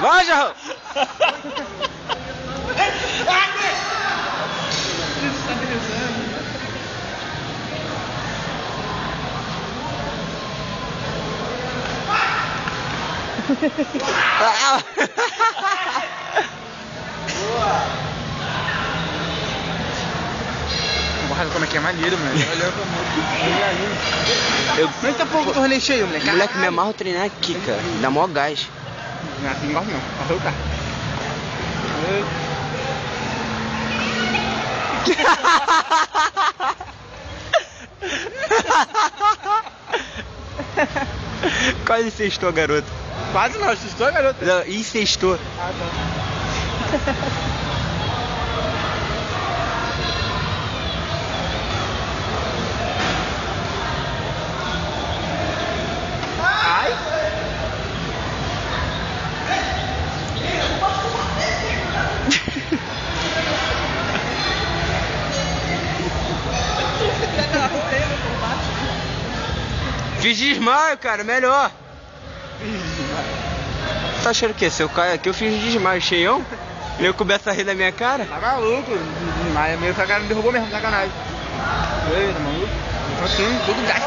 Vai, Jarrão! Porra, como é que é maneiro, mano. Olha como nem tá pouco torneio cheio, moleque. Moleque, me amarro treinar aqui, cara. Dá mó gás. Não, assim não gosto não. Passou o carro. Quase sextou, garoto. Quase não, assustou, garoto. Não, insextou. Ah, tá. Ai! Fiz desmaio, cara, melhor. Tá achando o quê? Se eu caio aqui, eu fiz desmaio cheião? E eu começo a rir da minha cara? Tá maluco? Mas meio que a cara me derrubou mesmo, sacanagem. Ei, tá maluco? Tô assim, tudo gás,